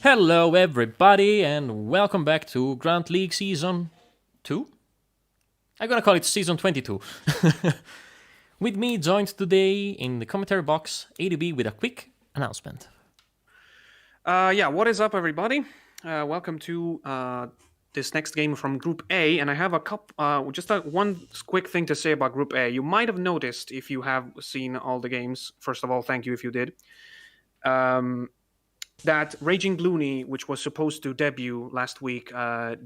Hello everybody and welcome back to Grunt League Season 2? I'm gonna call it Season 22. With me joined today in the commentary box, ADB with a quick announcement. What is up, everybody? Welcome to this next game from Group A, and I have one quick thing to say about Group A. You might have noticed if you have seen all the games. First of all, thank you if you did. That Raging Gloony, which was supposed to debut last week,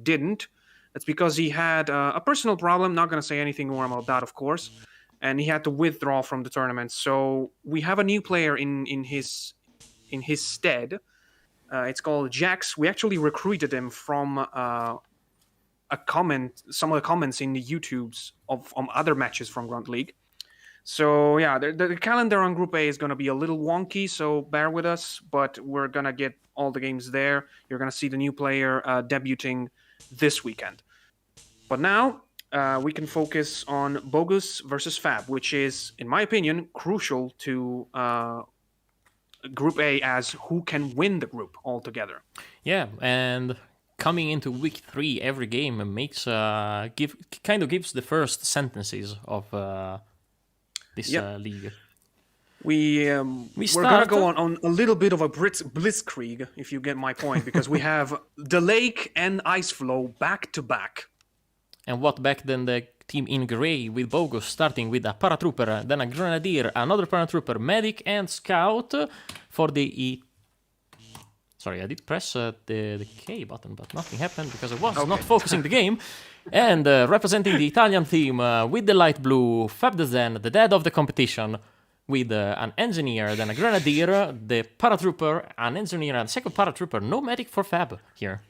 didn't. That's because he had a personal problem. Not going to say anything more about that, of course, and he had to withdraw from the tournament. So we have a new player in his stead. It's called Jax. We actually recruited him from some of the comments in the YouTubes of other matches from Grunt League. So yeah, the calendar on Group A is going to be a little wonky, so bear with us, but we're going to get all the games there. You're going to see the new player debuting this weekend. But now we can focus on Bogus versus Fab, which is, in my opinion, crucial to Group A as who can win the group altogether. Yeah, and coming into week 3, every game makes gives the first sentences of this league. We're gonna go on a little bit of a blitzkrieg, if you get my point, because we have the Lake and Ice Flow back to back. And what back then the team in grey with Bogus starting with a paratrooper, then a grenadier, another paratrooper, medic and scout for the Sorry, I did press the K button, but nothing happened because I was not focusing the game. And representing the Italian team with the light blue, FabTheZen, the dad of the competition, with an engineer, then a grenadier, the paratrooper, an engineer, and a second paratrooper. No medic for Fab here.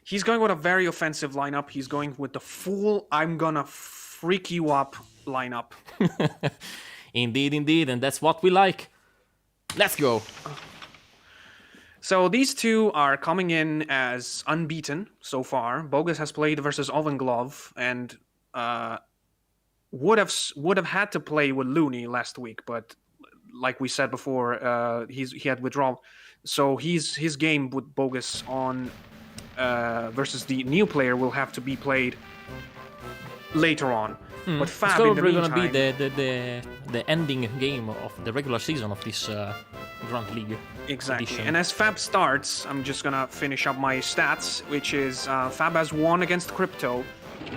He's going with a very offensive lineup. He's going with the full I'm gonna freak you up lineup. Indeed, and that's what we like. Let's go. So these two are coming in as unbeaten so far. Bogus has played versus Oven Glove and would have had to play with Looney last week, but like we said before, he had withdrawal. So his game with Bogus on versus the new player will have to be played later on. But Fab, in the meantime, going to be the ending game of the regular season of this Grunt League. Exactly. Edition. And as Fab starts, I'm just gonna finish up my stats, which is Fab has won against Crypto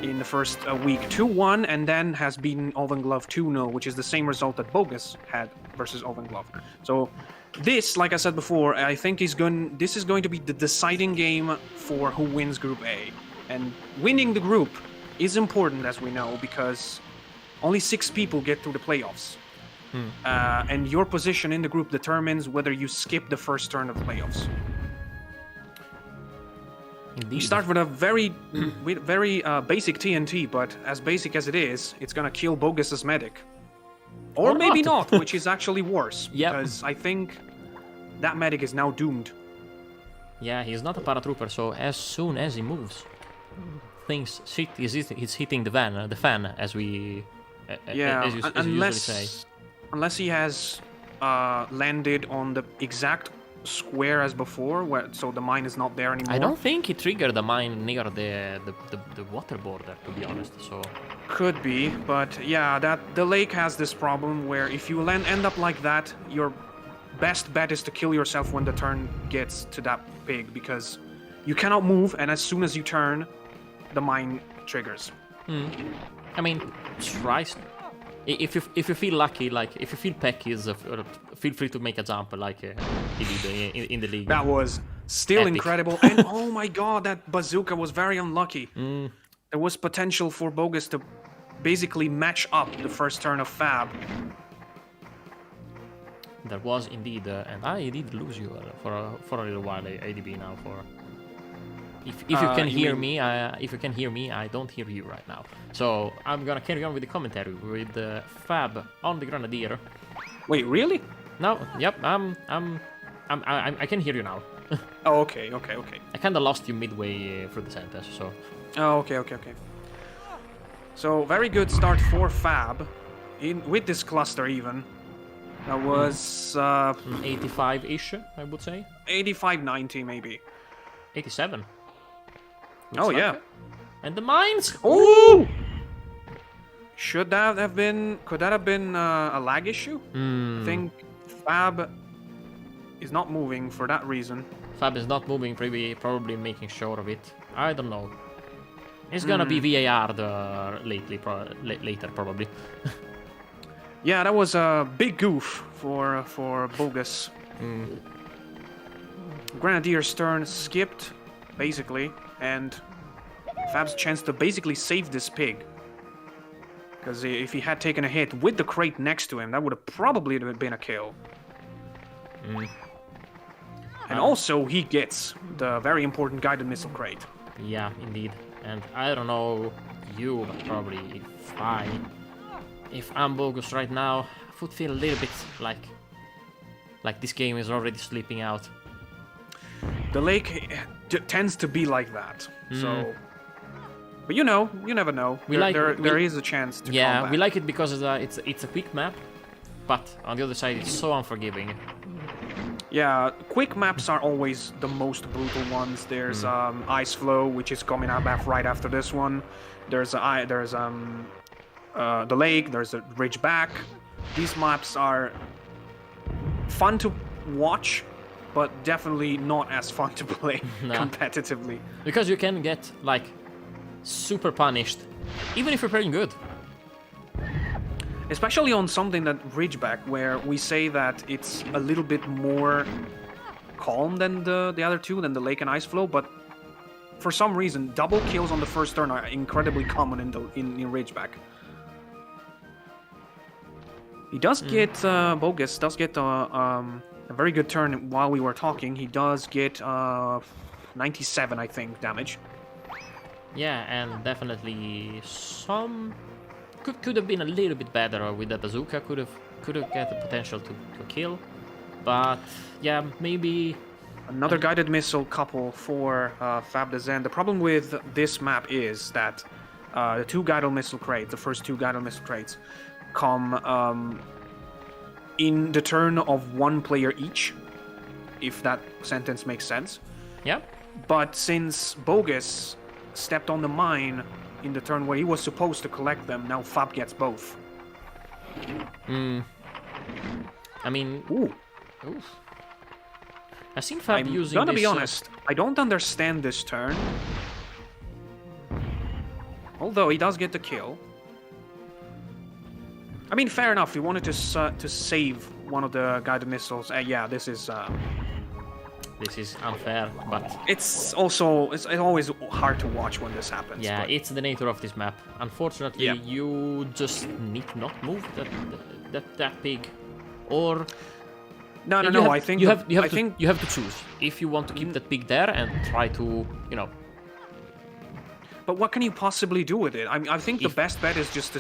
in the first week 2-1, and then has beaten Oven Glove 2-0, which is the same result that Bogus had versus Oven Glove. So this, like I said before, I think this is going to be the deciding game for who wins Group A. And winning the group is important, as we know, because only 6 people get through the playoffs. And your position in the group determines whether you skip the first turn of the playoffs. Indeed. You start with a very basic TNT, but as basic as it is, it's gonna kill Bogus's medic. Or maybe not, which is actually worse, because I think that medic is now doomed. Yeah, he's not a paratrooper, so as soon as he moves, he's hitting the fan, as we usually say. Unless he has landed on the exact square as before, so the mine is not there anymore. I don't think he triggered the mine near the water border, to be honest. So could be, but yeah, the lake has this problem where if you end up like that, your best bet is to kill yourself when the turn gets to that pig, because you cannot move, and as soon as you turn, the mine triggers. I mean, try. If you feel lucky, like if you feel pecky, feel free to make a jump like he did in the league. That was still epic. Incredible, and oh my god, that bazooka was very unlucky. There was potential for Bogus to basically match up the first turn of Fab. There was indeed, and I did lose you for a little while, ADB now. If you can hear me, I don't hear you right now. So I'm gonna carry on with the commentary with Fab on the Grenadier. Wait, really? No, yep, I can hear you now. Oh, okay. I kinda lost you midway through the sentence, so. Oh, okay. So very good start for Fab, with this cluster even. That was 85-ish, I would say. 85-90 maybe. 87. Oh Looks yeah. like it. And the mines! Ooh! Should that have been... Could that have been a lag issue? I think Fab is not moving for that reason. Fab is not moving, probably making sure of it. I don't know. It's gonna be VAR'd later, probably. Yeah, that was a big goof for Bogus. Grenadier's turn skipped, basically, and Fab's chance to basically save this pig. Because if he had taken a hit with the crate next to him, that would have probably been a kill. And also, he gets the very important guided missile crate. Yeah, indeed. And I don't know you, but probably if I'm Bogus right now, I would feel a little bit like this game is already sleeping out. The lake tends to be like that, so... But you know, you never know. There is a chance to Yeah, come back. we like it because it's a quick map, but on the other side, it's so unforgiving. Yeah, quick maps are always the most brutal ones. There's Ice Flow, which is coming up right after this one. There's the lake. There's a Ridgeback. These maps are fun to watch, but definitely not as fun to play competitively. Because you can get like super punished, even if you're playing good. Especially on something that Ridgeback, where we say that it's a little bit more calm than the other two, than the Lake and Ice Flow, but for some reason, double kills on the first turn are incredibly common in Ridgeback. He does get, Bogus does get a very good turn while we were talking. He does get 97, I think, damage. Yeah, and definitely some could have been a little bit better with the bazooka. Could have got the potential to kill, but yeah, maybe another guided missile couple for FabTheZen. The problem with this map is that the two guided missile crates, the first two guided missile crates, come in the turn of one player each, if that sentence makes sense. Yeah. But since Bogus stepped on the mine in the turn where he was supposed to collect them, now Fab gets both. I mean, oof. I've seen Fab using I'm gonna this, be honest, I don't understand this turn. Although he does get the kill. I mean, fair enough, he wanted to save one of the guided missiles. Yeah, this is unfair, but it's always hard to watch when this happens. yeah, but... it's the nature of this map. Unfortunately, you just need not move that pig, or no. I think you have to choose if you want to keep that pig there and try to, you know. But what can you possibly do with it? I think the best bet is just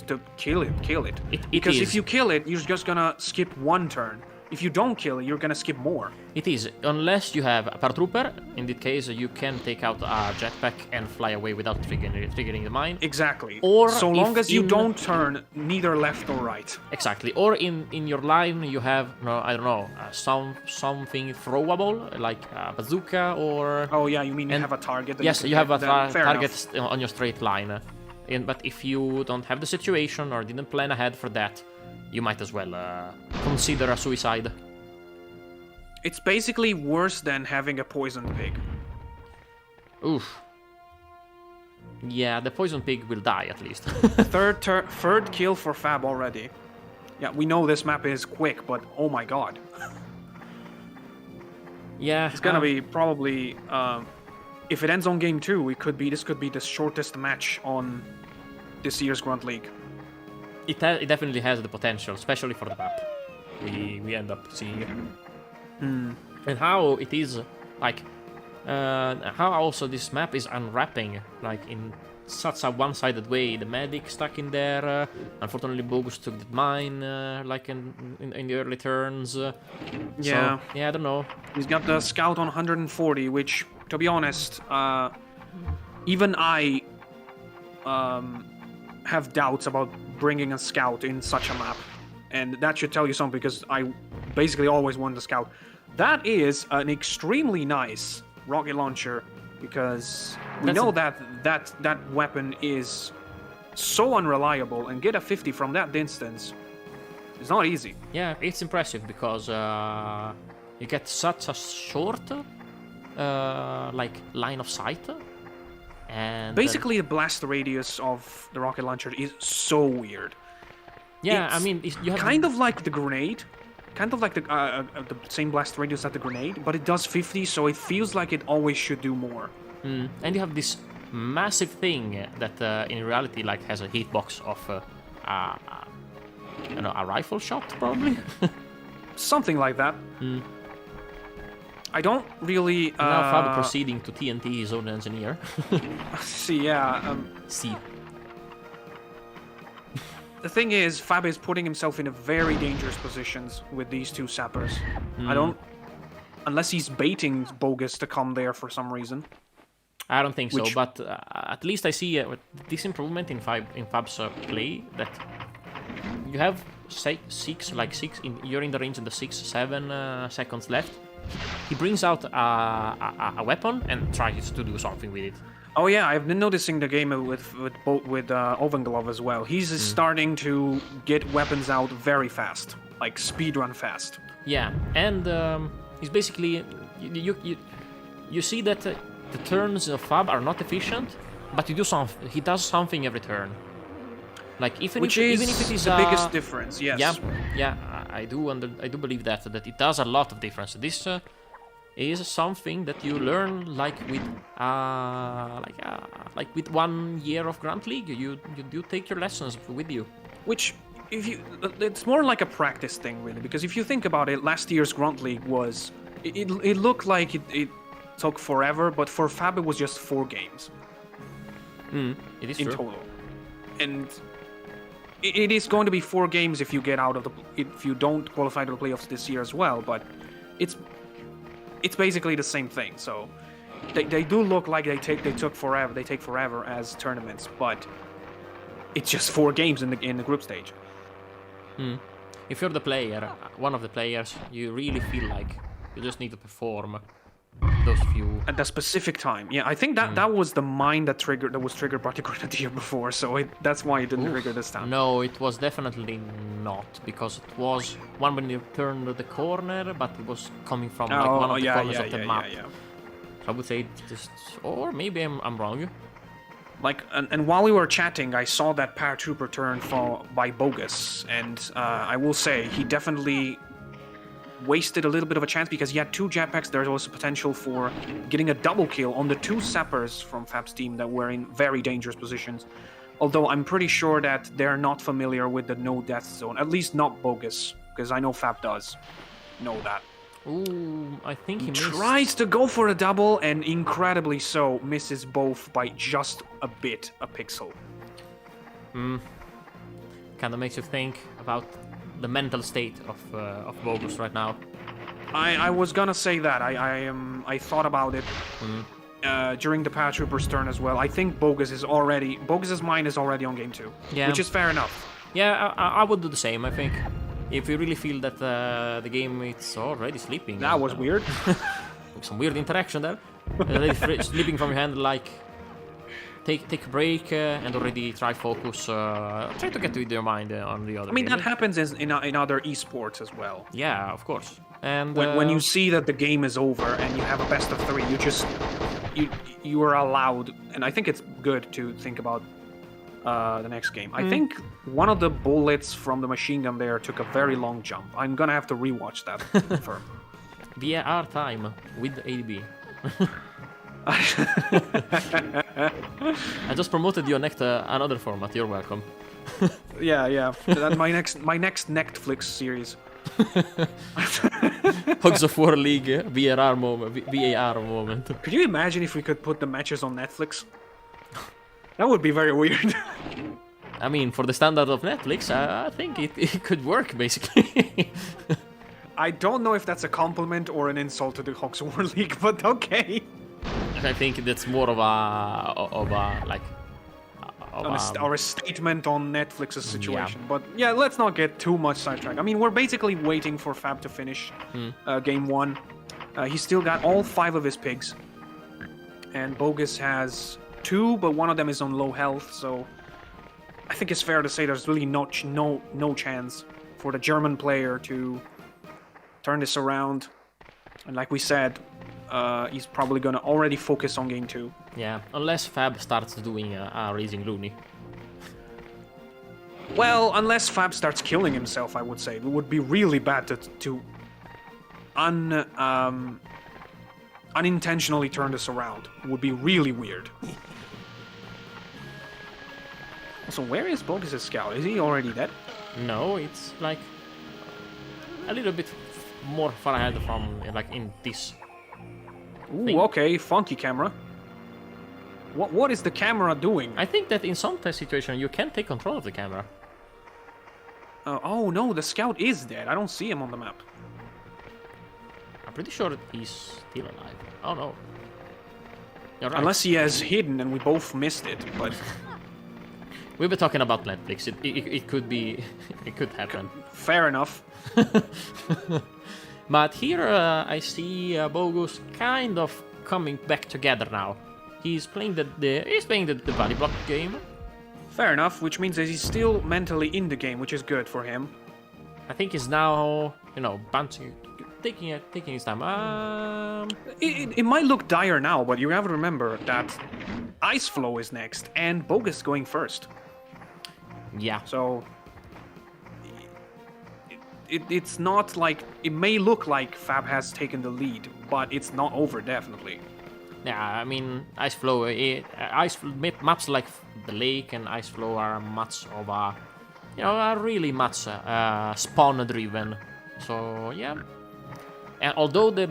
to kill it. Because if you kill it, you're just gonna skip one turn. If you don't kill it, you're gonna skip more. It is, unless you have a paratrooper. In that case, you can take out a jetpack and fly away without triggering the mine. Exactly. Or so long as you don't turn neither left or right. Exactly. Or in your line, you have I don't know, something throwable like a bazooka or. Oh yeah, you mean you have a target? That yes, you have a target enough. on your straight line. But if you don't have the situation or didn't plan ahead for that, you might as well consider a suicide. It's basically worse than having a poisoned pig. Oof. Yeah, the poison pig will die at least. Third kill for Fab already. Yeah, we know this map is quick, but oh my god. Yeah, it's gonna be probably. If it ends on game 2, this could be the shortest match on this year's Grunt League. It definitely has the potential, especially for the map we end up seeing. And how it is, like, how also this map is unwrapping, like, in such a one-sided way. The medic stuck in there, unfortunately Bogus took the mine, like, in the early turns. Yeah. So, yeah, I don't know. He's got the scout on 140, which, to be honest, even I have doubts about bringing a scout in such a map. and that should tell you something because I basically always won the scout. That is an extremely nice rocket launcher because we know that weapon is so unreliable, and get a 50 from that distance is not easy. Yeah, it's impressive because you get such a short like line of sight, and basically the blast radius of the rocket launcher is so weird. Yeah, It's I mean, you have kind of like the grenade, kind of like the same blast radius as the grenade, but it does 50, so it feels like it always should do more. and you have this massive thing that in reality like has a hitbox of a rifle shot probably. Something like that. I don't really. Now Fab proceeding to TNT his own engineer. See, yeah. See. The thing is, Fab is putting himself in a very dangerous positions with these two sappers. I don't, unless he's baiting Bogus to come there for some reason. I don't think so, but at least I see this improvement in Fab's play, that you have you're in the range in the 6-7 seconds left. He brings out a weapon and tries to do something with it. Oh yeah, I've been noticing the game with Ovenglove as well. He's starting to get weapons out very fast, like speedrun fast. Yeah, and he's basically you see that the turns of Fab are not efficient, but he does something every turn. Like even if it is the biggest difference, yes. Yeah, I do believe that it does a lot of difference. This is something that you learn like with 1 year of Grunt League. You do take your lessons with you. Which, it's more like a practice thing really, because if you think about it, last year's Grunt League was it looked like it took forever, but for Fab it was just 4 games. It is in true. total, and it is going to be 4 games if you get out of if you don't qualify to the playoffs this year as well. But it's basically the same thing. So they do look like they take forever as tournaments, but it's just 4 games in the group stage. If you're the player, one of the players, you really feel like you just need to perform those few at the specific time. Yeah, I think that was the mine that was triggered by the Grenadier before, so that's why it didn't trigger this time. No, it was definitely not, because it was one when you turned the corner, but it was coming from one of the corners of the map. Yeah. So I would say just, or maybe I'm wrong. Like, and while we were chatting, I saw that paratrooper turn by Bogus, and I will say he definitely wasted a little bit of a chance because he had 2 jetpacks. There was potential for getting a double kill on the 2 sappers from Fab's team that were in very dangerous positions. Although I'm pretty sure that they're not familiar with the no death zone, at least not Bogus, because I know Fab does know that. Ooh, I think he missed. Tries to go for a double, and incredibly so, misses both by just a pixel. Kind of makes you think about the mental state of Bogus right now. I was gonna say that. I thought about it during the paratrooper's turn as well. I think Bogus's mind is already on game 2, which is fair enough. Yeah, I would do the same. I think if you really feel that the game is already sleeping. That was weird. Some weird interaction there. Slipping from your hand, like take a break and already try focus. Try to get with your mind on the other. I mean, game. that happens in other esports as well. Yeah, of course. And when you see that the game is over and you have a best of 3, you are allowed, and I think it's good to think about the next game. I think one of the bullets from the machine gun there took a very long jump. I'm gonna have to rewatch that to confirm. VAR time with ADB. I just promoted you another format. You're welcome. Yeah. my next Netflix series. Hogs of War League VAR moment. Could you imagine if we could put the matches on Netflix? That would be very weird. I mean, for the standard of Netflix, I think it could work, basically. I don't know if that's a compliment or an insult to the Hogs of War League, but okay. I think that's more of or a statement on Netflix's situation. But yeah, let's not get too much sidetracked. I mean, we're basically waiting for Fab to finish game 1. He's still got all 5 of his pigs, and Bogus has 2, but one of them is on low health. So I think it's fair to say there's really no chance for the German player to turn this around. And like we said, he's probably gonna already focus on game 2. Yeah, unless Fab starts doing a Raising Looney. Well, unless Fab starts killing himself, I would say. It would be really bad to unintentionally turn this around. It would be really weird. So where is Bogus' scout? Is he already dead? No, it's like a little bit more far ahead from like in this. Ooh, okay, funky camera. What is the camera doing? I think that in some test situation you can take control of the camera. Oh no, the scout is dead. I don't see him on the map. I'm pretty sure he's still alive. Oh no. You're right. Unless he has hidden and we both missed it, but... We've been talking about Netflix. It could be... it could happen. Fair enough. But here I see Bogus kind of coming back together now. He's playing the body block game. Fair enough, which means that he's still mentally in the game, which is good for him. I think he's now, you know, bouncing, taking his time. It might look dire now, but you have to remember that Ice Flow is next, and Bogus going first. Yeah. So it's not like... It may look like Fab has taken the lead, but it's not over, definitely. Yeah, I mean, Ice Flow, maps like the lake and Ice Flow are much of a, you know, are really much spawn-driven. So yeah, and although the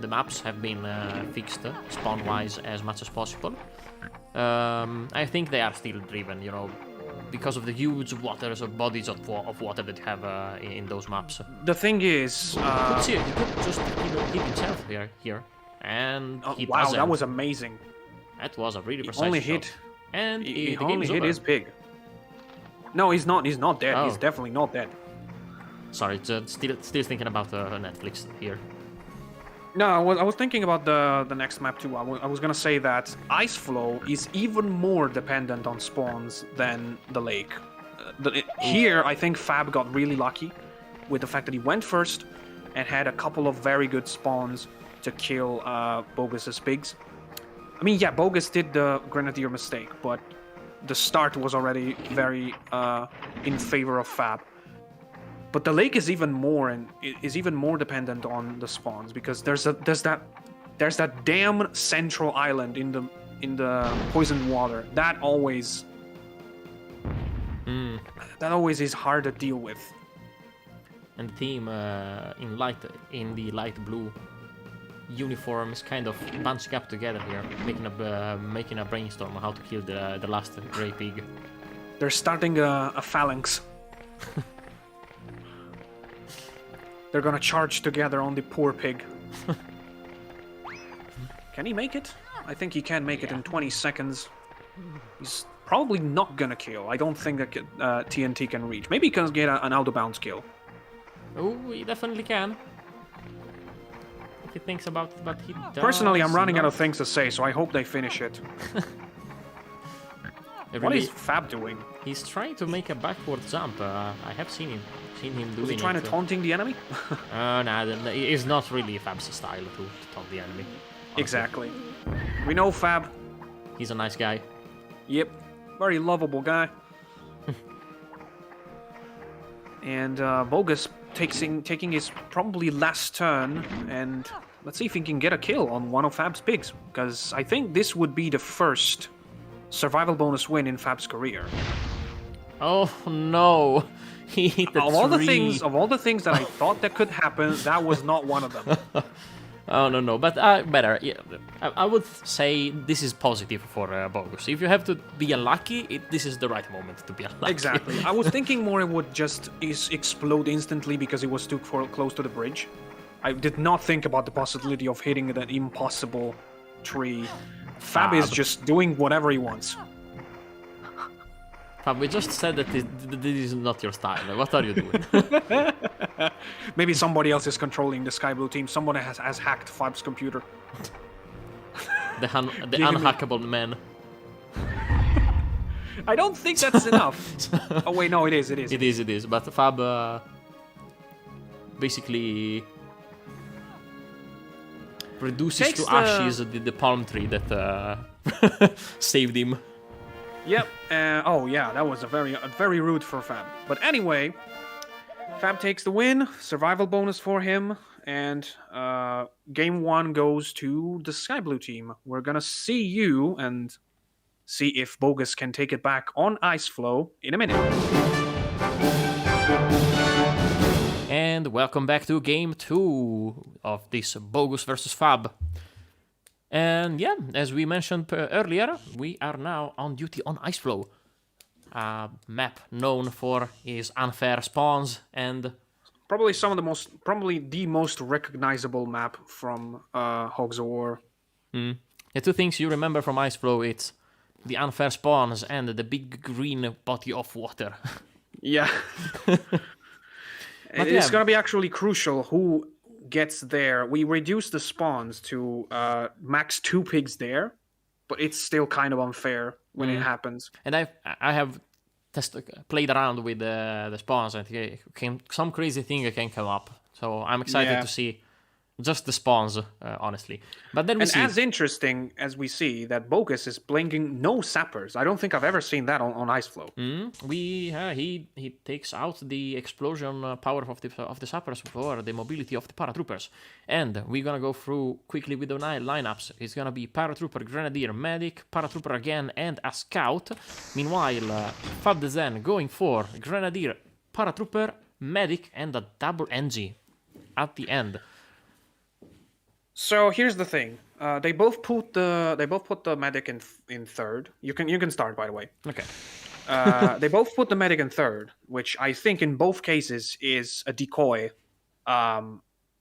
maps have been fixed spawn-wise as much as possible, I think they are still driven, you know, because of the huge waters or bodies of water that you have in those maps. The thing is, you could just keep himself here. And he wow, doesn't. that was amazing. That was a really precise only shot. hit. And he the only game's hit over. his pig. No, he's not. He's not dead. Oh. He's definitely not dead. Sorry, still thinking about Netflix here. No, I was thinking about the next map too. I was gonna say that Ice Flow is even more dependent on spawns than the lake. Here, I think Fab got really lucky with the fact that he went first and had a couple of very good spawns to kill Bogus's pigs. I mean, yeah, Bogus did the Grenadier mistake, but the start was already very in favor of Fab. But the lake is even more dependent on the spawns, because there's that damn central island in the poisoned water that always is hard to deal with. And the team in the light blue uniform is kind of bunching up together here, making a brainstorm on how to kill the last grey pig. They're starting a phalanx. They're gonna charge together on the poor pig. Can he make it? I think he can make it in 20 seconds. He's probably not gonna kill. I don't think that TNT can reach. Maybe he can get an out-of-bounds kill. Oh, he definitely can. If he thinks about it, but he does. Personally, I'm running out of not. things to say, so I hope they finish it. What is Fab doing? He's trying to make a backward jump. I have seen him doing it. Was he trying to taunting the enemy? Nah, it's not really Fab's style to taunt the enemy. Honestly. Exactly. We know Fab. He's a nice guy. Yep. Very lovable guy. And Bogus taking his probably last turn, and let's see if he can get a kill on one of Fab's pigs, because I think this would be the first survival bonus win in Fab's career. Oh no! He hit the Of all the things that I thought that could happen, that was not one of them. Oh no! But better. Yeah, I would say this is positive for Bogus. If you have to be unlucky, this is the right moment to be unlucky. Exactly. I was thinking more it would just explode instantly because it was too close to the bridge. I did not think about the possibility of hitting that impossible tree. Fab is just doing whatever he wants. Fab, we just said that this is not your style. What are you doing? Maybe somebody else is controlling the Sky Blue team. Someone has hacked Fab's computer. The unhackable man. I don't think that's enough. Oh wait, no, it is. It is. But Fab basically reduces to ashes the palm tree that saved him. Yep. Oh yeah, that was a very rude for Fab. But anyway, Fab takes the win. Survival bonus for him, and game 1 goes to the Sky Blue team. We're gonna see you and see if Bogus can take it back on Ice Flow in a minute. And welcome back to game 2 of this Bogus versus Fab. And yeah, as we mentioned earlier, we are now on duty on Ice Flow, a map known for his unfair spawns and probably the most recognizable map from Hogs of War. The two things you remember from Ice Flow, it's the unfair spawns and the big green body of water. Yeah. It's gonna be actually crucial who gets there. We reduce the spawns to max 2 pigs there, but it's still kind of unfair when it happens. And I have played around with the spawns, and some crazy thing can come up. So I'm excited to see just the spawns, honestly. But then as interesting as we see that Bogus is blinking no sappers. I don't think I've ever seen that on Ice Flow. He takes out the explosion power of the sappers for the mobility of the paratroopers. And we're gonna go through quickly with the lineups. It's gonna be paratrooper, grenadier, medic, paratrooper again, and a scout. Meanwhile, FabTheZen going for grenadier, paratrooper, medic, and a double NG at the end. So here's the thing. They both put the medic in third. You can start, by the way. Okay. They both put the medic in third, which I think in both cases is a decoy,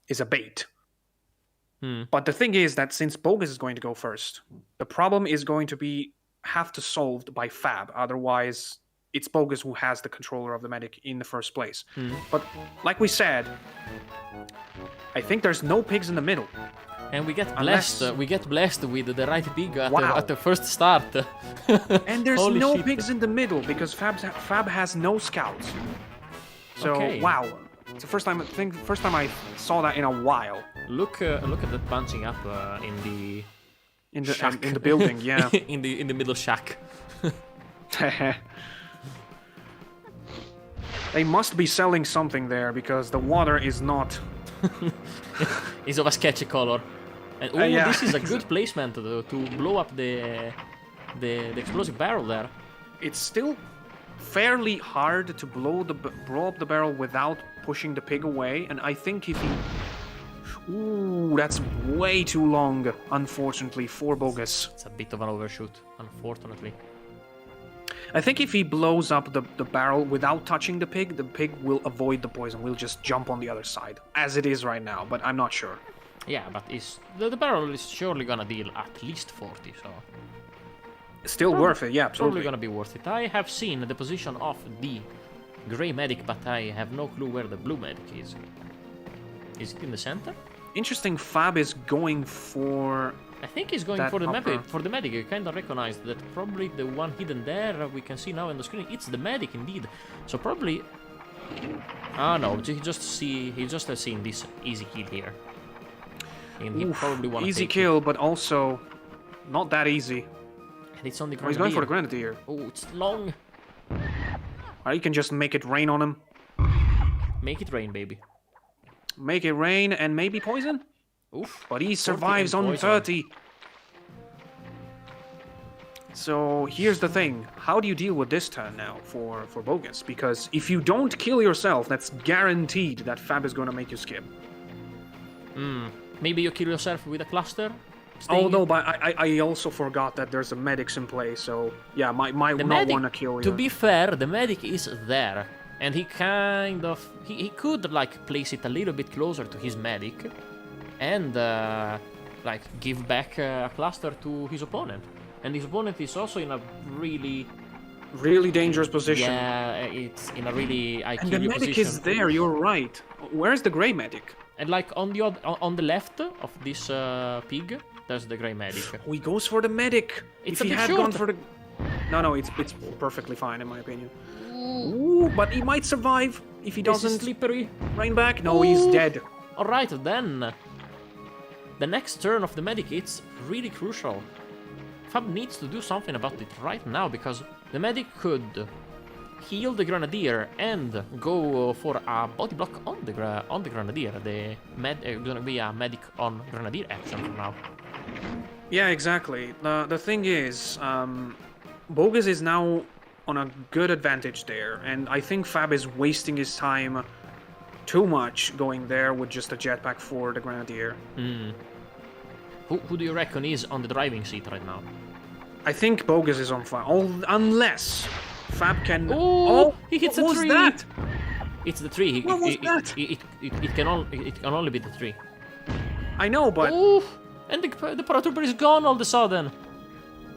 is a bait. But the thing is that since Bogus is going to go first, the problem is going to have to solved by Fab. Otherwise, it's Bogus who has the controller of the medic in the first place. But like we said, I think there's no pigs in the middle. And we get blessed. We get blessed with the right pig at the first start. And there's no pigs in the middle because Fab has no scouts. So wow, it's the first time I saw that in a while. Look at that bunching up in the building, yeah. in the middle shack. They must be selling something there because the water is not. It's of a sketchy color. And this is a good placement to blow up the explosive barrel there. It's still fairly hard to blow up the barrel without pushing the pig away, and I think if he... Ooh, that's way too long, unfortunately, for Bogus. It's a bit of an overshoot, unfortunately. I think if he blows up the barrel without touching the pig will avoid the poison. Will just jump on the other side, as it is right now, but I'm not sure. Yeah, but the barrel is surely gonna deal at least 40, so... Still worth it, yeah, absolutely. Probably gonna be worth it. I have seen the position of the grey medic, but I have no clue where the blue medic is. Is it in the center? Interesting, Fab is going for... I think he's going for the medic. You kind of recognize that probably the one hidden there we can see now on the screen. It's the medic indeed. So probably... Ah no, he just has seen this easy kill here. And he probably wants easy kill, but also not that easy. And it's on the grenadier. He's going for the grenadier. Oh, it's long. Or you can just make it rain on him. Make it rain, baby. Make it rain and maybe poison? Oof. But he survives on 30. So here's the thing. How do you deal with this turn now for Bogus? Because if you don't kill yourself, that's guaranteed that Fab is going to make you skip. Maybe you kill yourself with a cluster? Oh no, but I also forgot that there's a medics in play, so yeah, might not want to kill you. To be fair, the medic is there, and he kind of... He could, like, place it a little bit closer to his medic, and, like, give back a cluster to his opponent. And his opponent is also in a really really dangerous position. Yeah, it's in a really I And kill the you medic position. is there, you're right. Where's the grey medic? And like on the left of this pig, there's the grey medic. Oh, he goes for the medic. It's if a he bit had short. gone for the... No, it's perfectly fine in my opinion. Ooh, but he might survive if he This is doesn't slippery. rain back. No, he's Ooh. dead. Alright then. The next turn of the medic, it's really crucial. Fab needs to do something about it right now, because the medic could heal the Grenadier and go for a body block on the Grenadier. The gonna be a medic on Grenadier action for now. Yeah, exactly. The thing is, Bogus is now on a good advantage there, and I think Fab is wasting his time too much going there with just a jetpack for the Grenadier. Who do you reckon is on the driving seat right now? I think Bogus is on fire, unless Fab can... Oh, he hits what a was tree. that? It's the tree. What was that? It can only be the tree. I know, but... Oh, and the paratrooper is gone all of a sudden.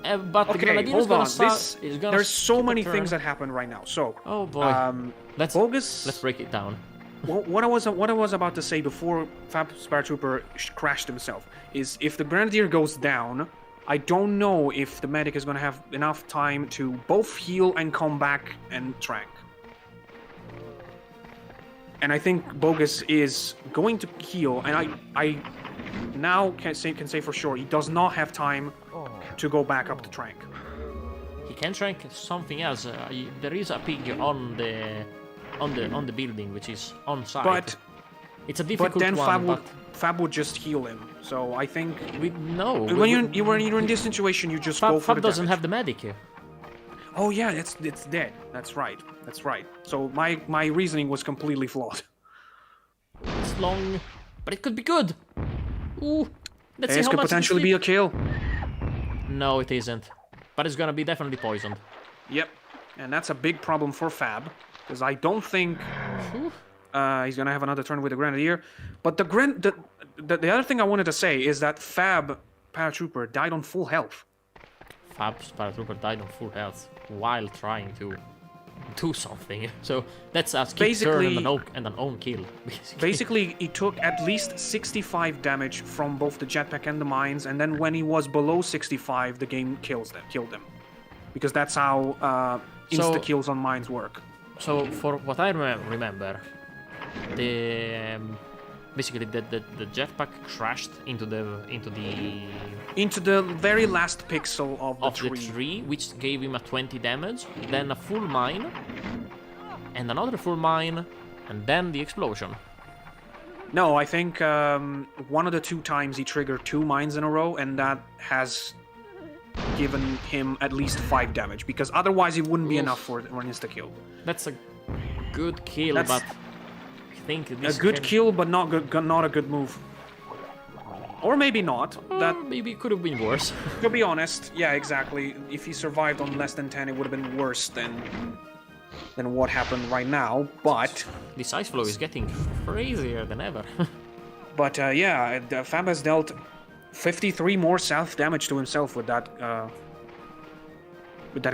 But the Okay, Grenadier is hold gonna on. start. There's so many things that happen right now. So, Oh boy. Bogus. Let's break it down. What I was about to say before Fab's paratrooper crashed himself is if the Grenadier goes down, I don't know if the medic is going to have enough time to both heal and come back and trank. And I think Bogus is going to heal, and I now can say for sure he does not have time to go back up to trank. He can trank something else. There is a pig on the building, which is on site. But it's a difficult But then one. Fab would just heal him. So I think When you're in this situation, you just go for Fab the doesn't damage. have the medic here. Oh yeah, it's dead. That's right. So my reasoning was completely flawed. It's long, but it could be good. Ooh, let's see This how could much potentially be a kill. No, it isn't. But it's gonna be definitely poisoned. Yep, and that's a big problem for Fab because I don't think he's gonna have another turn with the Grenadier. But the other thing I wanted to say is that Fab paratrooper died on full health. Fab's paratrooper died on full health while trying to do something. So that's a skip turn and an own kill. Basically, he took at least 65 damage from both the jetpack and the mines, and then when he was below 65, the game killed them. Because that's how insta-kills on mines work. So, for what I remember, basically the jetpack crashed into the very last pixel of the tree, which gave him a 20 damage, then a full mine, and another full mine, and then the explosion. No, I think one of the 2 times he triggered 2 mines in a row, and that has given him at least 5 damage, because otherwise it wouldn't be enough for an insta-kill. That's a good kill, but I think this a good kill, but not a good move. Or maybe not. That maybe it could have been worse. To be honest, yeah, exactly. If he survived on less than 10, it would have been worse than what happened right now. But this ice flow is getting crazier than ever. But yeah, Fab has dealt 53 more self damage to himself with that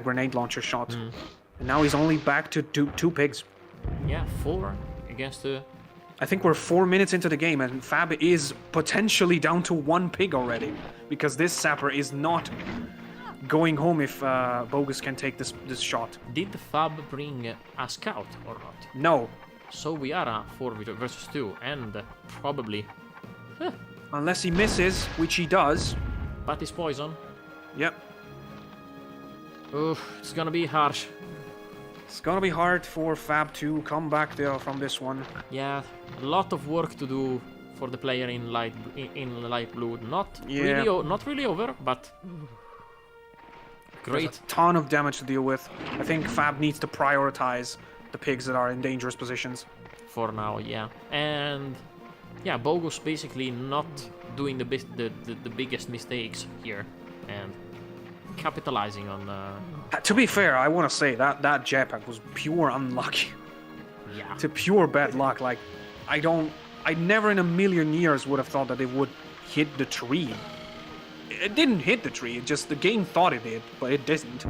grenade launcher shot, and now he's only back to two pigs. Yeah, 4 against the. I think we're 4 minutes into the game, and Fab is potentially down to 1 pig already, because this sapper is not going home if Bogus can take this shot. Did Fab bring a scout or not? No. So we are a 4 versus 2, and probably. Unless he misses, which he does. But it's poison. Yep. Oof, it's gonna be harsh. It's gonna be hard for Fab to come back there from this one. Yeah, a lot of work to do for the player in light blue. Not really over, but great. There's a ton of damage to deal with. I think Fab needs to prioritize the pigs that are in dangerous positions. For now, yeah. And yeah, Bogus basically not doing the biggest mistakes here and capitalizing on. To be fair, I want to say that jetpack was pure unlucky. Yeah. To pure bad luck. Like, I never in a million years would have thought that it would hit the tree. It didn't hit the tree. It just the game thought it did, but it didn't.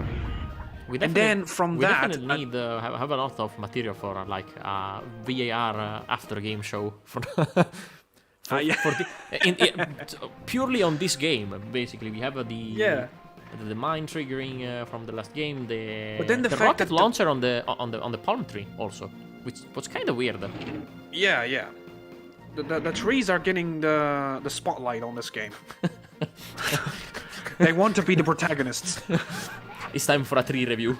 And then from we that, definitely need have a lot of material for like VAR after game show for yeah. for purely on this game. Basically, we have the mine triggering from the last game. But then the fact rocket that launcher on the palm tree also, which was kind of weird. Yeah. The trees are getting the spotlight on this game. They want to be the protagonists. It's time for a tree review.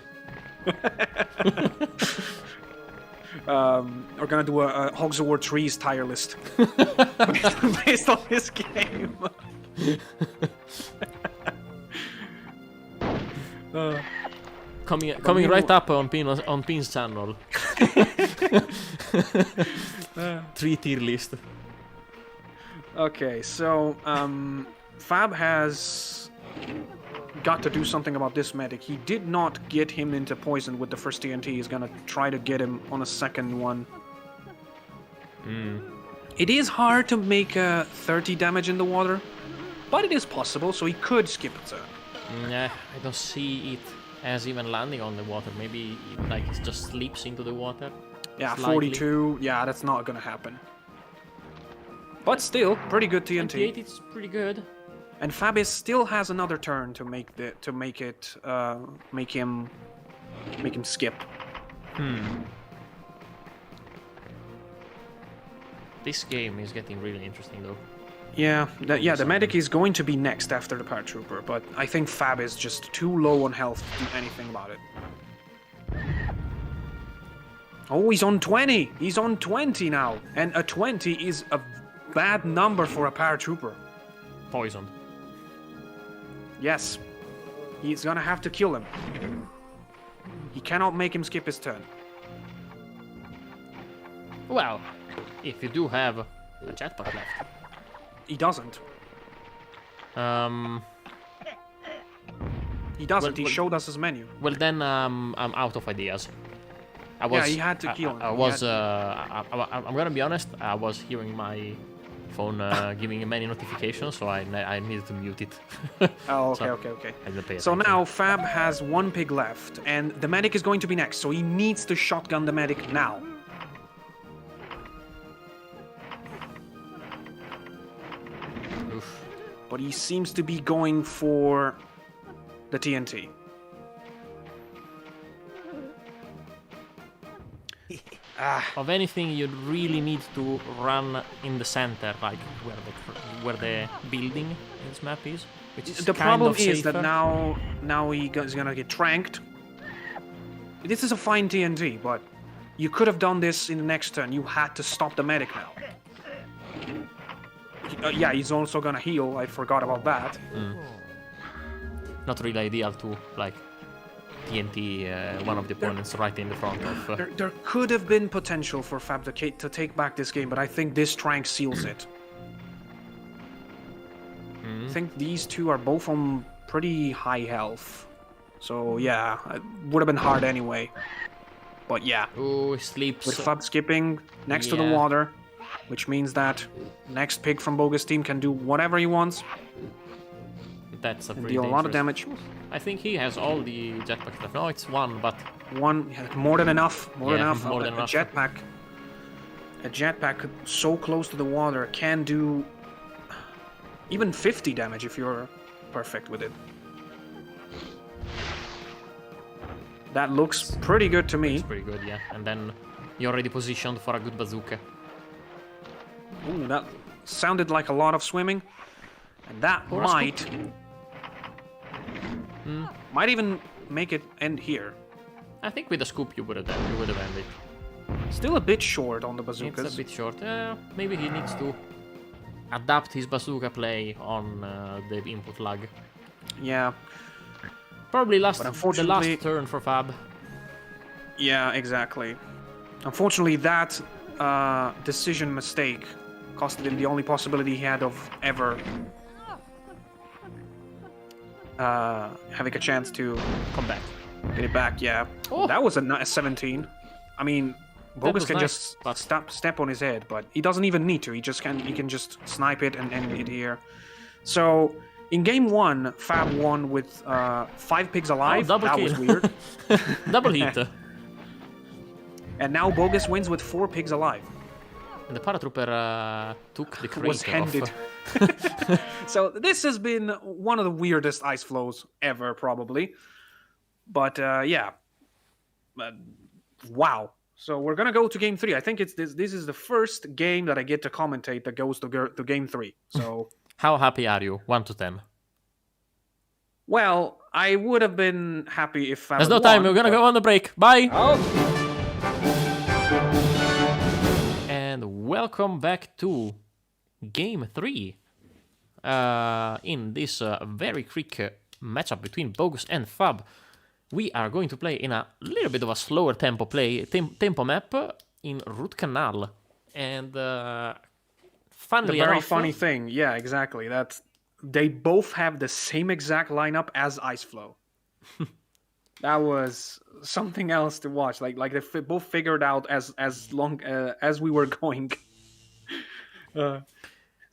We're gonna do a Hogs Award trees tier list based on this game. Coming right up on Pin's channel. 3 tier list. Okay, so Fab has got to do something about this medic. He did not get him into poison with the first TNT. He's gonna try to get him on a second one. It is hard to make 30 damage in the water, but it is possible, so he could skip a turn. Nah, I don't see it as even landing on the water. Maybe like it just slips into the water. Yeah, slightly. 42. Yeah, that's not gonna happen. But still, pretty good TNT. 28, it's pretty good. And Fabis still has another turn to make him skip. This game is getting really interesting though. Yeah, the medic is going to be next after the paratrooper, but I think Fab is just too low on health to do anything about it. Oh, he's on 20! He's on 20 now! And a 20 is a bad number for a paratrooper. Poisoned. Yes. He's gonna have to kill him. He cannot make him skip his turn. Well, if you do have a jetpack left. He doesn't. He doesn't. He showed us his menu. Well, then I'm out of ideas. Yeah, he had to kill him. I'm gonna be honest. I was hearing my phone giving many notifications, so I needed to mute it. Oh, okay, So, okay. I didn't pay So attention. now Fab has 1 pig left, and the medic is going to be next, so he needs to shotgun the medic now. Oof. But he seems to be going for the TNT. Of anything, you really need to run in the center, like where the building in this map is. Which is The kind problem of is that safer. now he's gonna get tranked. This is a fine TNT, but you could have done this in the next turn. You had to stop the medic now. Yeah, he's also gonna heal. I forgot about that. Not really ideal to like TNT one of the opponents right in the front of. There could have been potential for Fab to take back this game, but I think this trank seals it. I think these two are both on pretty high health. So yeah, it would have been hard anyway. But yeah, Oh, he sleeps. with Fab skipping next to the Yeah. water, which means that next pig from Bogus team can do whatever he wants That's a and pretty deal a lot of dangerous- damage. I think he has all the jetpacks left. No, it's one, but More than enough. More than Yeah, enough. more than enough. A jetpack so close to the water can do even 50 damage if you're perfect with it. That looks pretty good to me. it's pretty good, yeah. And then you're already positioned for a good bazooka. Ooh, that sounded like a lot of swimming, and that Or a might even make it end here. I think with a scoop you would have ended. Still a bit short on the It's bazookas. a bit short. Maybe he needs to adapt his bazooka play on the input lag. Yeah, Probably But the unfortunately- last turn for Fab. yeah, exactly. Unfortunately, that decision mistake costed him the only possibility he had of ever having a chance to Come back. get it back. Yeah, Oh. that was a 17. I mean, Bogus was can nice, just but- step on his head, but he doesn't even need to. He can just snipe it and end it here. So In game 1, Fab won with 5 pigs alive. double that kill. was weird. Double hit. And now Bogus wins with 4 pigs alive. And the paratrooper took the crate Was handed. off. So this has been one of the weirdest ice flows ever, probably. But yeah, wow. So we're gonna go to game 3. I think it's this is the first game that I get to commentate that goes to game 3. So How happy are you? 1 to 10. well, I would have been happy if There's no time. We're gonna go on the break. Bye. Oh. And welcome back to game 3. In this very quick matchup between Bogus and Fab, we are going to play in a little bit of a slower tempo tempo map in Root Canal. And funnily The very enough, funny thing, yeah, exactly. That they both have the same exact lineup as Ice Flow. That was something else to watch. Like they both figured out as long as we were going.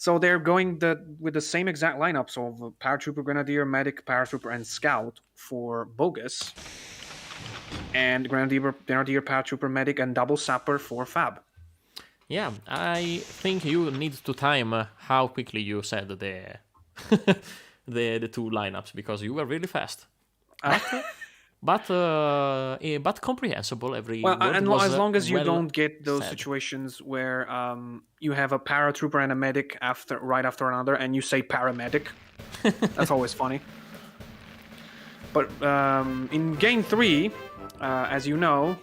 So they're going with the same exact lineup. So Paratrooper, Grenadier, Medic, Paratrooper, and Scout for Bogus, and Grenadier, Paratrooper, Medic, and Double Sapper for Fab. Yeah, I think you need to time how quickly you said the the two lineups, because you were really fast. But comprehensible. Every well, word and was, as long as you well don't get those said. situations where you have a paratrooper and a medic right after another, and you say paramedic, that's always funny. But in game 3, as you know,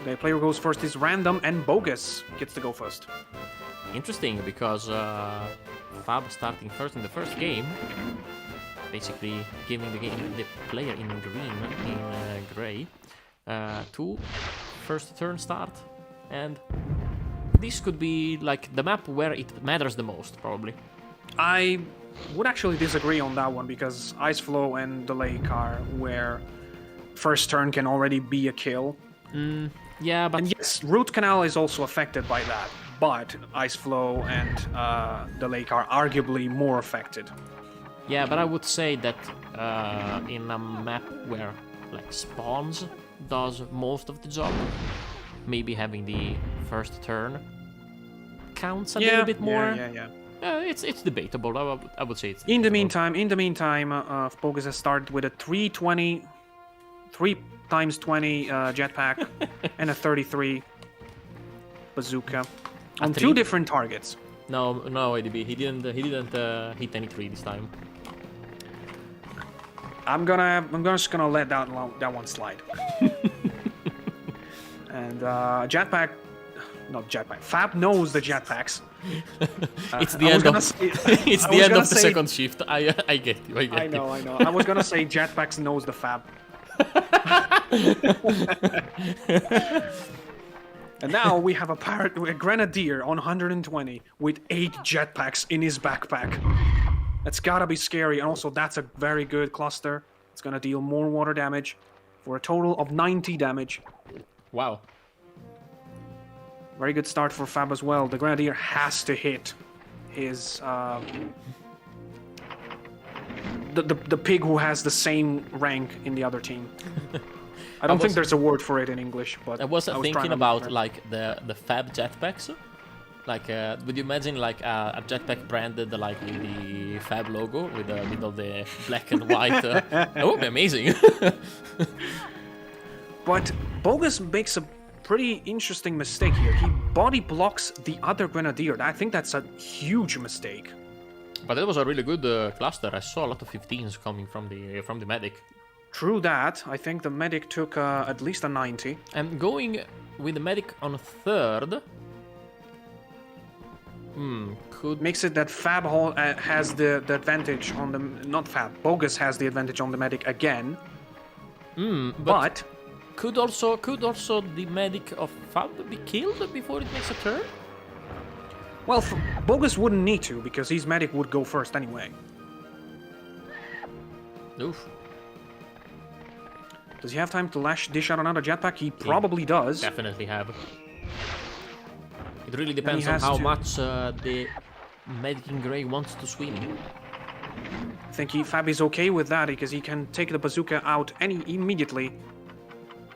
the player who goes first is random, and Bogus gets to go first. Interesting, because Fab starting first in the first game, basically giving the player in green, in gray, to first turn start, and this could be like the map where it matters the most, probably. I would actually disagree on that one, because Ice Flow and Delay Car, where first turn can already be a kill. Yeah, but And yes, Root Canal is also affected by that, but Ice Flow and Delay Car are arguably more affected. yeah, but I would say that in a map where like spawns does most of the job, maybe having the first turn counts a little bit more. Yeah. It's debatable. I would say it's In the debatable. meantime, Bogus has started with a 3 times 20 jetpack and a 33 bazooka on 2 different targets. No, ADB. He didn't hit any 3 this time. I'm just gonna let that one slide. And jetpack, not jetpack. Fab knows the jetpacks. It's the end of it's the end of the second shift. I get you. I know. I was gonna say jetpacks knows the Fab. And now we have a Grenadier on 120 with 8 jetpacks in his backpack. That's gotta be scary, and also that's a very good cluster. It's gonna deal more water damage for a total of 90 damage. Wow. Very good start for Fab as well. The Grenadier has to hit his the pig who has the same rank in the other team. I don't think there's a word for it in English, but I was trying thinking to about look like the Fab jetpacks. Like, would you imagine like a jetpack branded like with the Fab logo with the black and white? That would be amazing. But Bogus makes a pretty interesting mistake here. He body blocks the other Grenadier. I think that's a huge mistake. But it was a really good cluster. I saw a lot of 15s coming from the medic. True that. I think the medic took at least a 90. And going with the medic on third. Could Makes it that Fab has the advantage on the... Not Fab. Bogus has the advantage on the medic again. But could also the medic of Fab be killed before it makes a turn? well, Bogus wouldn't need to, because his medic would go first anyway. Oof. Does he have time to dish out another jetpack? He probably does. Definitely have. It really depends on has how to- much the medic in grey wants to swim. I think Fab is okay with that because he can take the bazooka out immediately.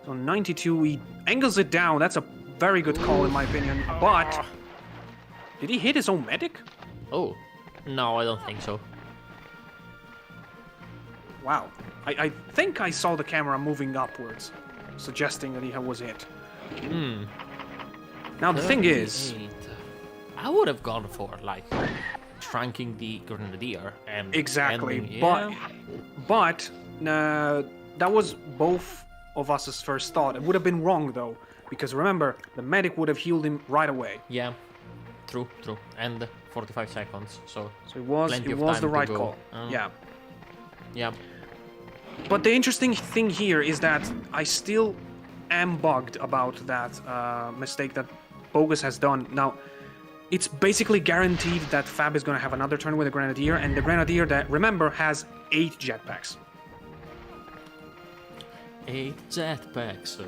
So 92, he angles it down. That's a very good call in my opinion. But did he hit his own medic? Oh, no, I don't think so. Wow. I think I saw the camera moving upwards, suggesting that he was hit. Now the thing is, 38. I would have gone for like trunking the Grenadier and exactly, ending, but that was both of us' first thought. It would have been wrong though, because remember, the medic would have healed him right away. Yeah, true, and 45 seconds, so it was the right call. Yeah. But the interesting thing here is that I still am bugged about that mistake that Bogus has done. Now, it's basically guaranteed that Fab is going to have another turn with the Grenadier, and the Grenadier, that, remember, has 8 jetpacks. 8 jetpacks.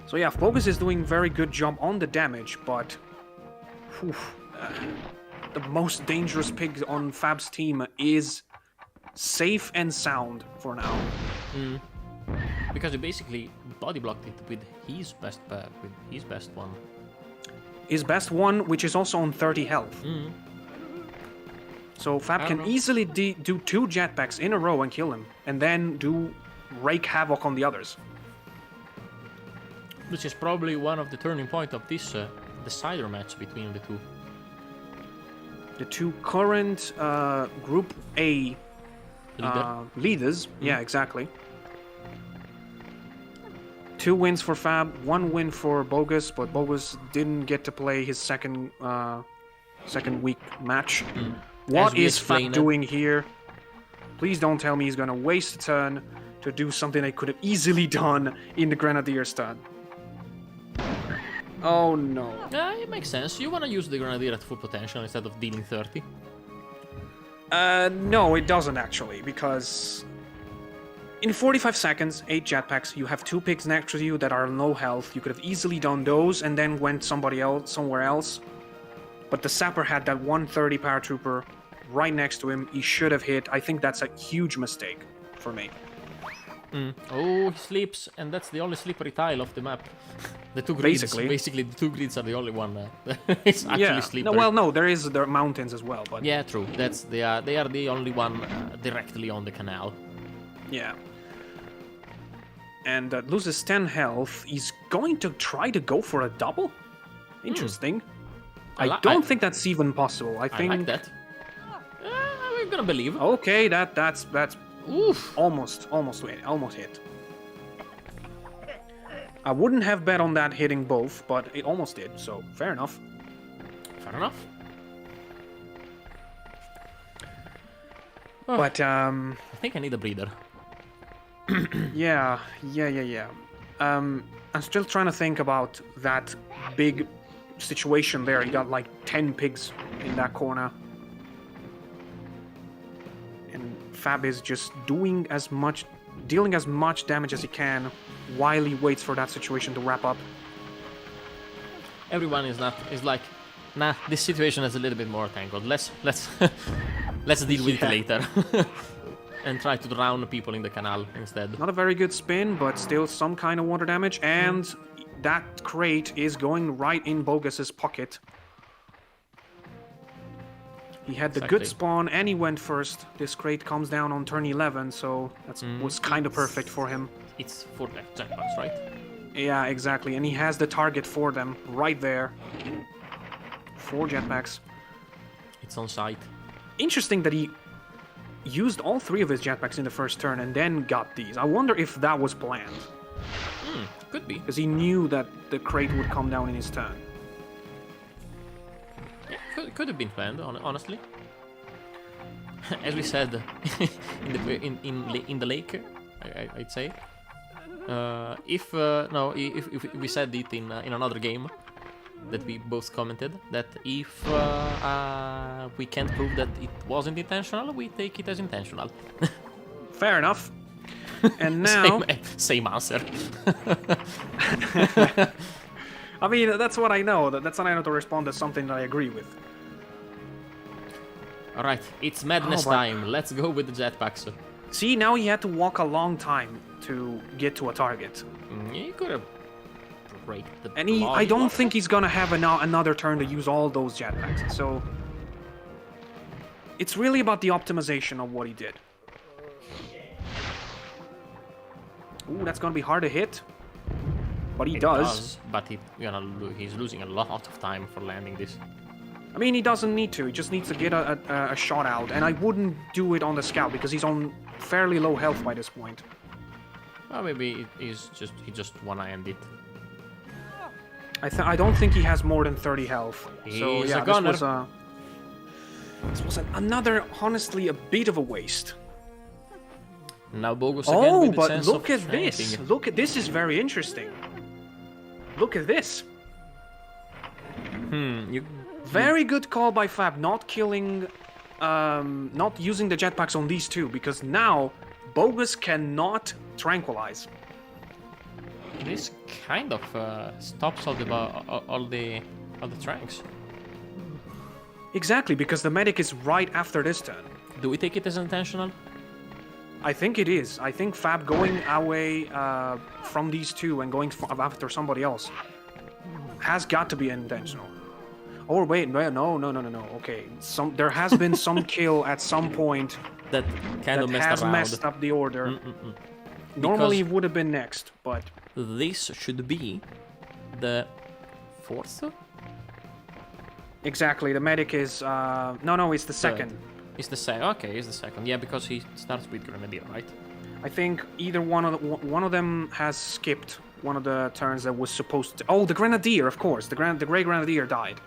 So yeah, Bogus is doing very good job on the damage, but the most dangerous pig on Fab's team is safe and sound for now. Because he basically body blocked it with his best one. His best one, which is also on 30 health. So Fab can easily do 2 jetpacks in a row and kill him, and then wreak havoc on the others. Which is probably one of the turning point of this decider match between the two. The two current Group A leaders. Yeah, exactly. 2 wins for Fab, 1 win for Bogus, but Bogus didn't get to play his second week match. What is Fab doing here? Please don't tell me he's gonna waste a turn to do something they could have easily done in the Grenadier's turn. Oh no. It makes sense. You want to use the Grenadier at full potential instead of dealing 30. No, it doesn't actually, because in 45 seconds, 8 jetpacks, you have 2 pigs next to you that are low health. You could have easily done those and then went somewhere else. But the Sapper had that 130 paratrooper right next to him. He should have hit. I think that's a huge mistake for me. Oh, he sleeps, and that's the only slippery tile of the map. The 2 grids, basically the 2 grids are the only one it's actually slippery. No, there are mountains as well, but yeah, true. They are the only one directly on the canal. Yeah. And loses 10 health. He's going to try to go for a double? Interesting. I don't think that's even possible. I think like that. We're gonna believe. Okay, that's oof, almost hit. I wouldn't have bet on that hitting both, but it almost did, so fair enough. Fair enough. But I think I need a breather. Yeah. I'm still trying to think about that big situation there. You got like 10 pigs in that corner. And Fab is just dealing as much damage as he can while he waits for that situation to wrap up. Everyone is like, nah, this situation is a little bit more tangled. Let's let's deal with it later. And try to drown people in the canal instead. Not a very good spin, but still some kind of water damage, and that crate is going right in Bogus's pocket. He had the good spawn and he went first. This crate comes down on turn 11, so that was kind of perfect for him. It's 4 jetpacks, right? Yeah, exactly, and he has the target for them right there. 4 jetpacks. It's on site. Interesting that he used all 3 of his jetpacks in the first turn and then got these. I wonder if that was planned. Could be. Because he knew that the crate would come down in his turn. Yeah, could have been planned, honestly. As we said in the lake, I'd say. If we said it in another game that we both commented, that if we can't prove that it wasn't intentional, we take it as intentional. Fair enough. And now... same answer. I mean, that's what I know. That's what I know to respond to something that I agree with. Alright, it's madness but- time. Let's go with the jetpacks. See, now he had to walk a long time to get to a target. He could have break the And I don't think he's gonna have another turn to use all those jetpacks. So it's really about the optimization of what he did. Ooh, that's gonna be hard to hit. But he does. But he's losing a lot of time for landing this. I mean, he doesn't need to. He just needs to get a shot out. And I wouldn't do it on the scout because he's on fairly low health by this point. Well, maybe he just wanna end it. I don't think he has more than 30 health. So He's yeah, a gunner. this was another, honestly, a bit of a waste. Now Bogus again Oh, with the but sense look of at this! anything. Look at this is very interesting. Look at this. You Very good call by Fab, not killing, not using the jetpacks on these two, because now Bogus cannot tranquilize. This kind of stops all the tranks. Exactly, because the medic is right after this turn. Do we take it as intentional? I think it is. I think Fab going away from these two and going after somebody else has got to be intentional. Or wait, no. Okay, there has been some kill at some point That kind of that messed has around. messed up the order. Normally it would have been next, but This should be the fourth. exactly. The medic is no, it's the second. It's the second. Okay, it's the second. Yeah, because he starts with Grenadier, right? I think either one of them has skipped one of the turns that was supposed to. Oh, the Grenadier, of course. The Grey Grenadier died.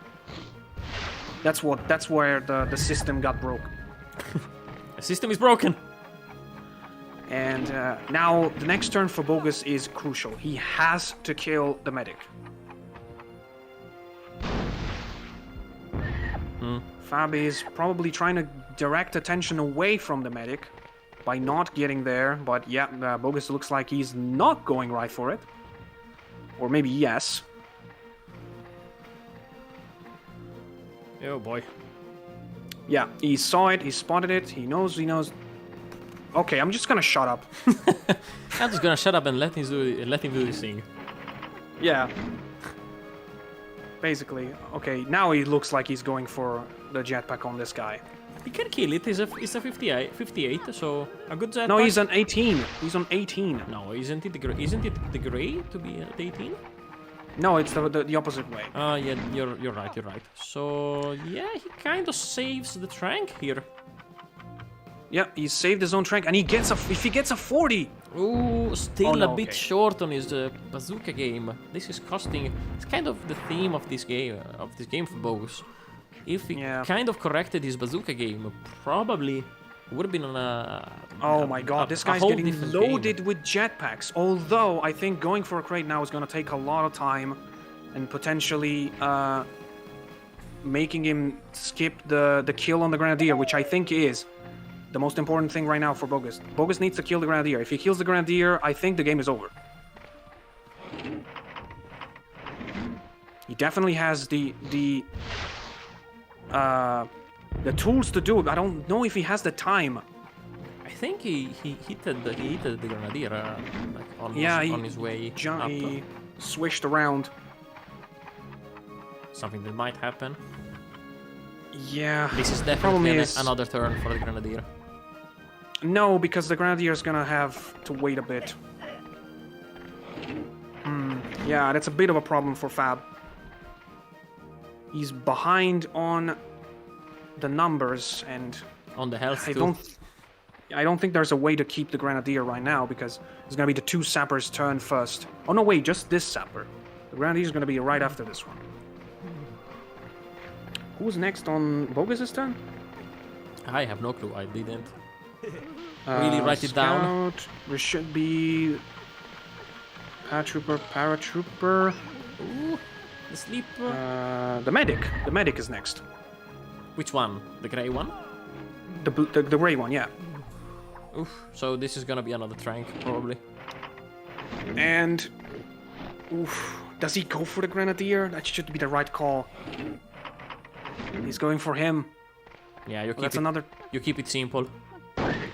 That's where the system got broke. The system is broken. And now the next turn for Bogus is crucial. He has to kill the medic. Fab is probably trying to direct attention away from the medic by not getting there, but yeah, Bogus looks like he's not going right for it. Or maybe yes. Oh boy. Yeah, he saw it, he spotted it, he knows. Okay, I'm just gonna shut up. I'm just gonna shut up and let him do his thing. Yeah. Basically. Okay, now he looks like he's going for the jetpack on this guy. He can kill it. It's a 58, so a good jetpack. No, he's on 18. He's on 18. No, isn't it the gray to be at 18? No, it's the opposite way. Yeah, you're right. So yeah, he kind of saves the trank here. Yeah, he saved his own trank, and if he gets a 40. Ooh, still no, a bit okay. short on his bazooka game. This is costing. It's kind of the theme of this game for Bogus. If he kind of corrected his bazooka game, probably would have been on a. Oh my god, this guy's whole getting different loaded game. with jetpacks. Although I think going for a crate now is going to take a lot of time and potentially making him skip the kill on the Grenadier, which I think is the most important thing right now for Bogus. Bogus needs to kill the Grenadier. If he kills the Grenadier, I think the game is over. He definitely has the tools to do it. I don't know if he has the time. I think he hit the Grenadier like on his way up. He swished around. Something that might happen. Yeah. This is the definitely problem is another turn for the Grenadier. no, because the Grenadier is gonna have to wait a bit. Yeah, that's a bit of a problem for Fab. He's behind on the numbers, and On the health I don't think there's a way to keep the Grenadier right now, because it's gonna be the two sappers' turn first. Oh no, wait, just this sapper. The Grenadier's gonna be right after this one. Who's next on Bogus' turn? I have no clue. I didn't really write it down. Scout, there should be paratrooper. Ooh, the sleeper. The medic. The medic is next. Which one? The grey one? The gray one, yeah. Oof. So this is gonna be another trank, probably. And does he go for the Grenadier? That should be the right call. He's going for him. Yeah, you keep That's it. another. You keep it simple.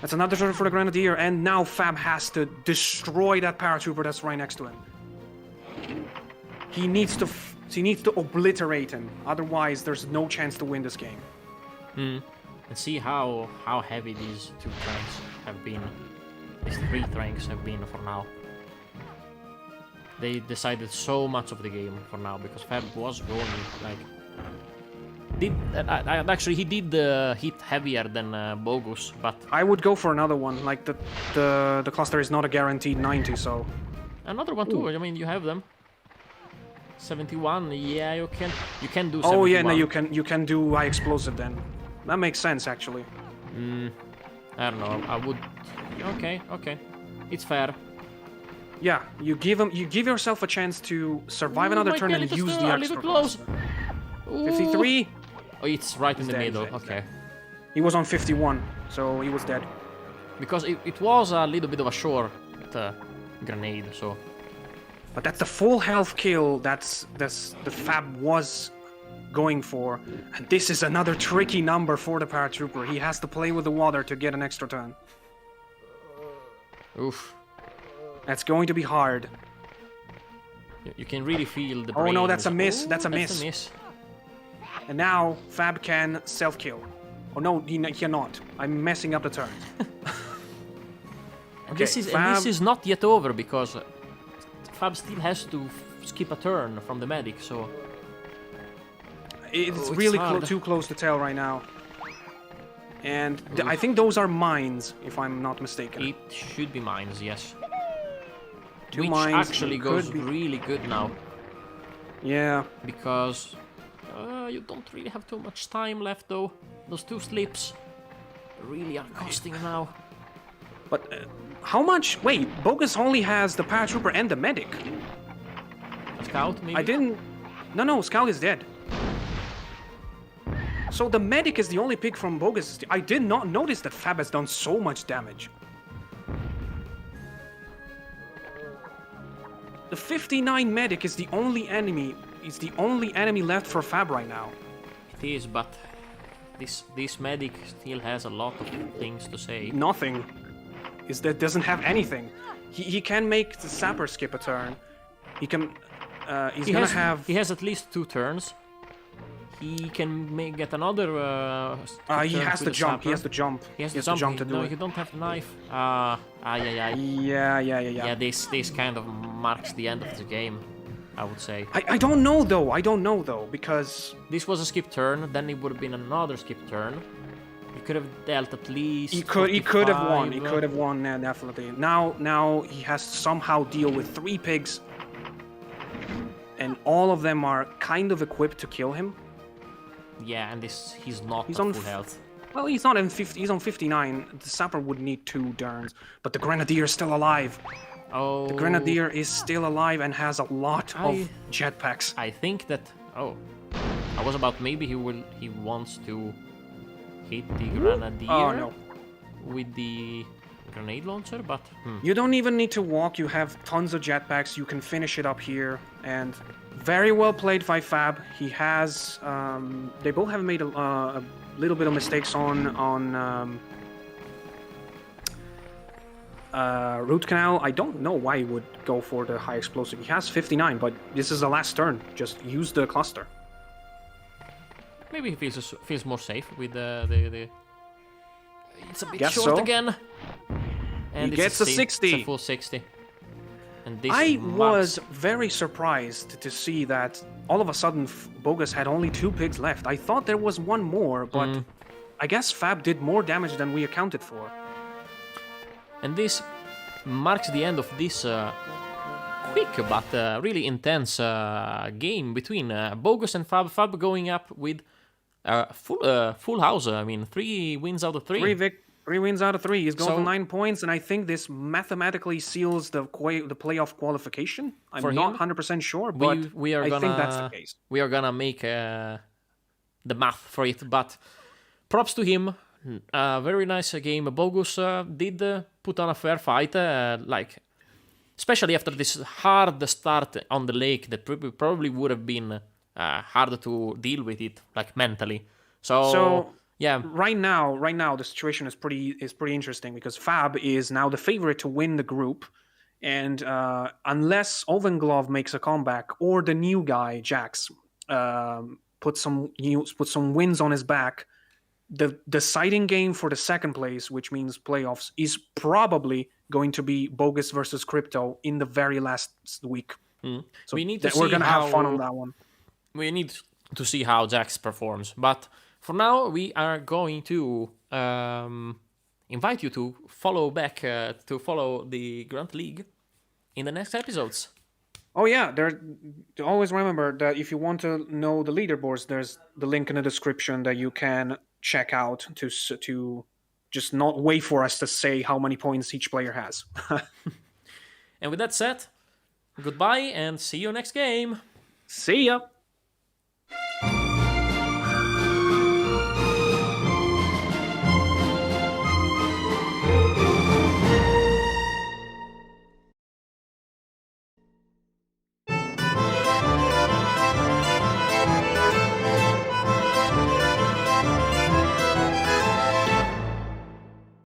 That's another turn for the Grenadier, and now Fab has to destroy that paratrooper that's right next to him. He needs to obliterate him. Otherwise, there's no chance to win this game. And see how heavy these 2 tanks have been. These 3 tanks have been for now. They decided so much of the game for now because Fab was going like. Actually, he did hit heavier than Bogus, but I would go for another one. Like the cluster is not a guaranteed 90, so another one too. I mean, you have them. 71. Yeah, you can do. 71. Oh yeah, no, you can do high explosive then. That makes sense actually. I don't know. I would. Okay, it's fair. Yeah, you give yourself a chance to survive another turn and use the extra close. 53. Oh, it's right in the dead, middle. he's dead, Okay. He was on 51, so he was dead. Because it was a little bit of a short grenade, so. But that's the full health kill that's the Fab was going for. And this is another tricky number for the paratrooper. He has to play with the water to get an extra turn. Oof. That's going to be hard. You can really feel the Oh brains. no, that's a miss. Ooh, that's a that's miss. And now Fab can self-kill. Oh no, he cannot. I'm messing up the turn. And this is not yet over because Fab still has to skip a turn from the medic, so. It's really too close to tell right now. And I think those are mines, if I'm not mistaken. It should be mines, yes. 2 Which mines actually goes really good now. Yeah. Because you don't really have too much time left, though. Those 2 slips really are costing now. But how much? Wait, Bogus only has the paratrooper and the medic. Scout, maybe? I didn't. No, Scout is dead. So the medic is the only pick from Bogus. I did not notice that Fab has done so much damage. The 59 medic is the only enemy. It's the only enemy left for Fab right now. It is, but this medic still has a lot of things to say. Nothing. Is that doesn't have anything. He can make the sapper skip a turn. He can. He has at least 2 turns. He can get another. He has to jump. He has to jump. He has to jump to do it. No, you don't have the knife. Yeah. Yeah, this kind of marks the end of the game, I would say. I don't know though, because this was a skip turn. Then it would have been another skip turn. He could have dealt at least. He could have won. He could have won, definitely. Now he has to somehow deal with 3 pigs, and all of them are kind of equipped to kill him. Yeah, and he's not He's at on full health. Well, he's not in 50. He's on 59. The sapper would need 2 turns, but the grenadier is still alive. Oh. The grenadier is still alive and has a lot of jetpacks. I think that. Oh, I was about maybe he wants to hit the grenadier with the grenade launcher, but you don't even need to walk. You have tons of jetpacks. You can finish it up here, and very well played by Fab. He has. They both have made a little bit of mistakes on root canal. I don't know why he would go for the high explosive. He has 59, but this is the last turn. Just use the cluster. Maybe he feels more safe with the. It's a bit Guess short so. again. And he gets a 60. It's a full 60. And this I was very surprised to see that all of a sudden Bogus had only 2 pigs left. I thought there was one more, but I guess Fab did more damage than we accounted for. And this marks the end of this quick but really intense game between Bogus and Fab. Fab going up with full house. I mean, 3 wins out of 3. 3 wins out of 3. He's going for 9 points, and I think this mathematically seals the playoff qualification. I'm not 100% sure, but I think that's the case. We are gonna make the math for it, but props to him. Very nice game. Bogus did put on a fair fight, especially after this hard start on the lake that probably would have been harder to deal with it, like mentally. So Yeah, right now the situation is pretty interesting because Fab is now the favorite to win the group, and unless Ovenglove makes a comeback or the new guy Jax put some wins on his back, the deciding game for the second place, which means playoffs, is probably going to be Bogus versus Crypto in the very last week. So we need to we're see gonna have fun on that one. We need to see how Jax performs. But for now, we are going to invite you to follow back to follow the Grunt League in the next episodes. Oh yeah, always remember that if you want to know the leaderboards, there's the link in the description that you can check out to just not wait for us to say how many points each player has. And with that said, goodbye and see you next game. See ya.